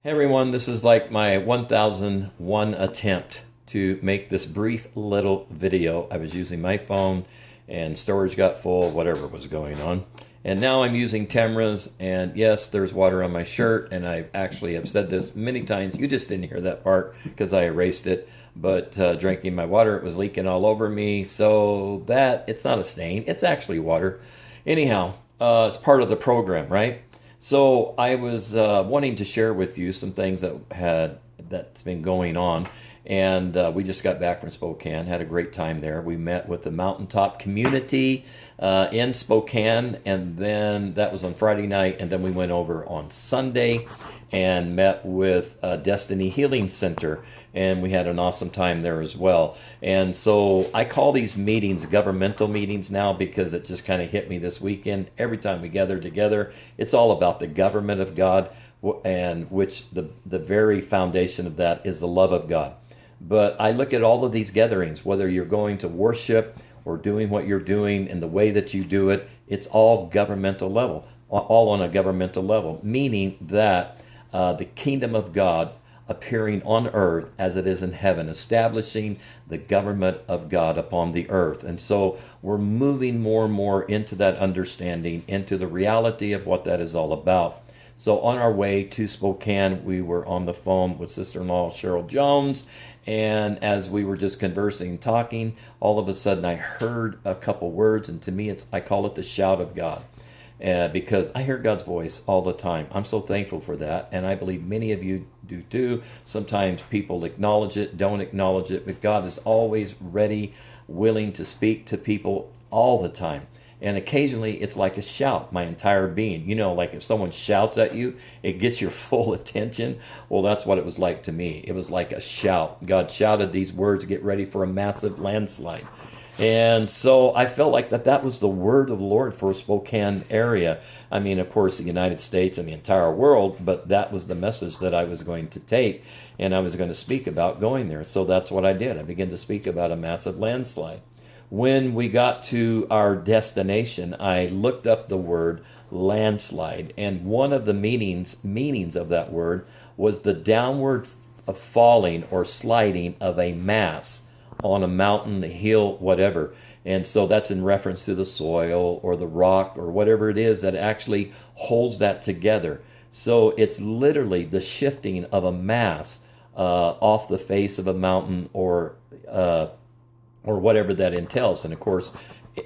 Hey everyone, this is like my 1001 attempt to make this brief little video. I was using my phone and storage got full, whatever was going on. And now I'm using Tamra's, and yes, there's water on my shirt, and I actually have said this many times. You just didn't hear that part because I erased it. But drinking my water, it was leaking all over me. So that, it's not a stain, it's actually water. Anyhow, it's part of the program, right? So I was wanting to share with you some things that's been going on, and we just got back from Spokane. Had a great time there. We met with the mountaintop community in Spokane, and then that was on Friday night, and then we went over on Sunday and met with Destiny Healing Center, and we had an awesome time there as well. And so I call these meetings governmental meetings now because it just kind of hit me this weekend. Every time we gather together, it's all about the government of God, and which the very foundation of that is the love of God. But I look at all of these gatherings, whether you're going to worship or doing what you're doing and the way that you do it, it's all governmental level, all on a governmental level, meaning that the kingdom of God appearing on earth as it is in heaven, establishing the government of God upon the earth. And so we're moving more and more into that understanding, into the reality of what that is all about. So on our way to Spokane, we were on the phone with sister-in-law Cheryl Jones, and as we were just conversing, talking, all of a sudden I heard a couple words, and to me, I call it the shout of God. Because I hear God's voice all the time. I'm so thankful for that, and I believe many of you do too. Sometimes people acknowledge it, don't acknowledge it, but God is always ready, willing to speak to people all the time. And occasionally it's like a shout, my entire being. You know, like if someone shouts at you, it gets your full attention. Well, that's what it was like to me. It was like a shout. God shouted these words, get ready for a massive landslide. And so I felt like that was the word of the Lord for Spokane area. I mean, of course, the United States and the entire world, but that was the message that I was going to take, and I was going to speak about going there. So that's what I did. I began to speak about a massive landslide. When we got to our destination, I looked up the word landslide, and one of the meanings of that word was the downward falling or sliding of a mass on a mountain, a hill, whatever. And so that's in reference to the soil or the rock or whatever it is that actually holds that together. So it's literally the shifting of a mass off the face of a mountain or whatever that entails. And of course,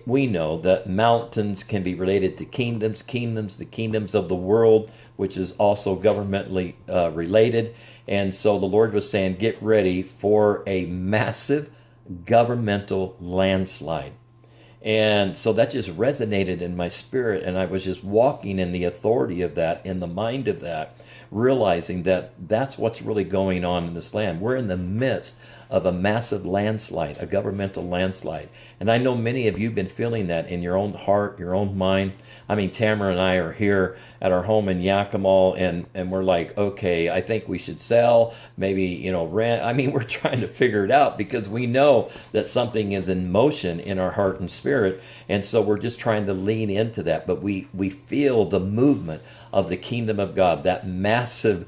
we know that mountains can be related to kingdoms, the kingdoms of the world, which is also governmentally related. And so the Lord was saying, get ready for a massive governmental landslide. And so that just resonated in my spirit, and I was just walking in the authority of that, in the mind of that, realizing that that's what's really going on in this land. We're in the midst of a massive landslide, a governmental landslide. And I know many of you have been feeling that in your own heart, your own mind. I mean, Tamara and I are here at our home in Yakima, and we're like, okay, I think we should sell, maybe, rent. I mean, we're trying to figure it out because we know that something is in motion in our heart and spirit. And so we're just trying to lean into that. But we feel the movement of the kingdom of God, that massive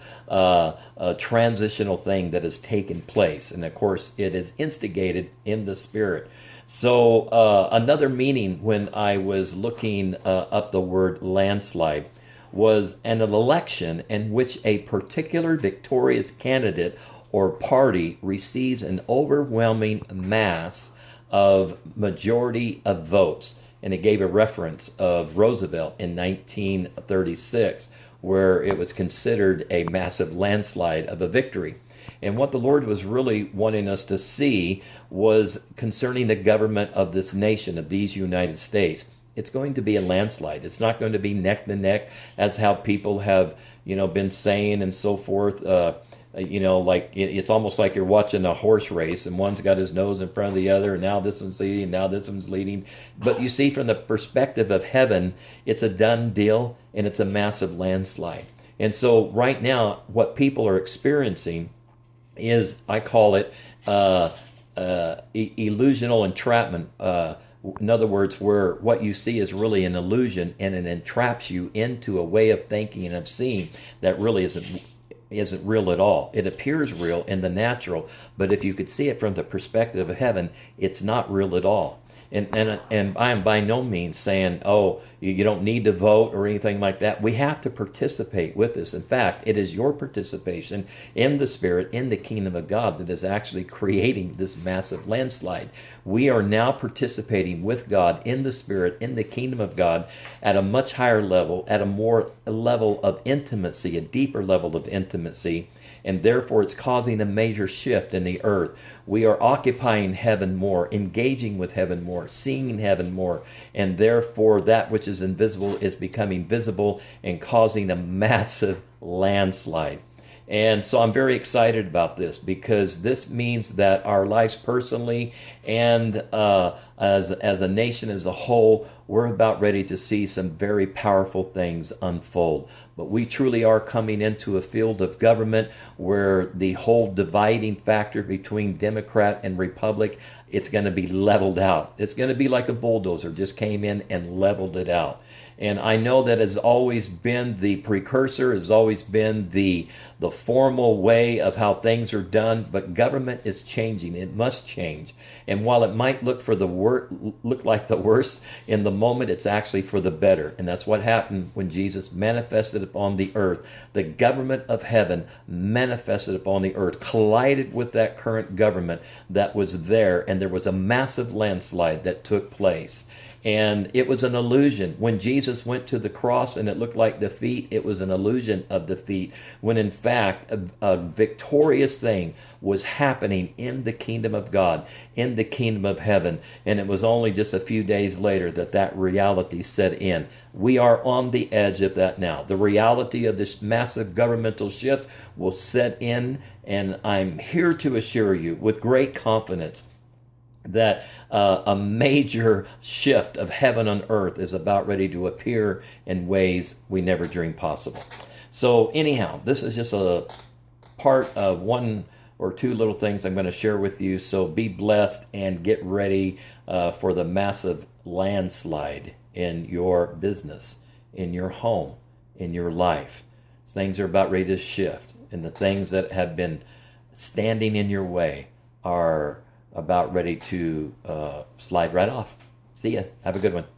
transitional thing that has taken place. And of course, it is instigated in the spirit. So another meaning when I was looking up the word landslide was an election in which a particular victorious candidate or party receives an overwhelming mass of majority of votes. And it gave a reference of Roosevelt in 1936, where it was considered a massive landslide of a victory. And what the Lord was really wanting us to see was concerning the government of this nation, of these United States. It's going to be a landslide. It's not going to be neck to neck, as how people have, been saying and so forth. Like it's almost like you're watching a horse race, and one's got his nose in front of the other, and now this one's leading, now this one's leading. But you see, from the perspective of heaven, it's a done deal, and it's a massive landslide. And so right now, what people are experiencing is, I call it illusional entrapment. In other words, where what you see is really an illusion, and it entraps you into a way of thinking and of seeing that really isn't isn't real at all. It appears real in the natural, but if you could see it from the perspective of heaven, it's not real at all. And I am by no means saying, oh, you don't need to vote or anything like that. We have to participate with this. In fact, it is your participation in the Spirit, in the kingdom of God, that is actually creating this massive landslide. We are now participating with God in the Spirit, in the kingdom of God, at a much higher level, at a more level of intimacy, a deeper level of intimacy, and therefore it's causing a major shift in the earth. We are occupying heaven more, engaging with heaven more, seeing heaven more, and therefore that which is invisible is becoming visible and causing a massive landslide. And so I'm very excited about this, because this means that our lives personally and as a nation as a whole, we're about ready to see some very powerful things unfold. But we truly are coming into a field of government where the whole dividing factor between Democrat and Republic, it's going to be leveled out. It's going to be like a bulldozer just came in and leveled it out. And I know that has always been the precursor, has always been the formal way of how things are done, but government is changing. It must change. And while it might look like the worst in the moment, it's actually for the better. And that's what happened when Jesus manifested upon the earth. The government of heaven manifested upon the earth, collided with that current government that was there, and there was a massive landslide that took place. And it was an illusion. When Jesus went to the cross and it looked like defeat, it was an illusion of defeat, when in fact a victorious thing was happening in the kingdom of God, in the kingdom of heaven. And it was only just a few days later that that reality set in. We are on the edge of that now. The reality of this massive governmental shift will set in, and I'm here to assure you with great confidence that a major shift of heaven on earth is about ready to appear in ways we never dreamed possible. So anyhow, this is just a part of one or two little things I'm going to share with you. So be blessed and get ready for the massive landslide in your business, in your home, in your life. Things are about ready to shift, and the things that have been standing in your way are about ready to slide right off. See ya. Have a good one.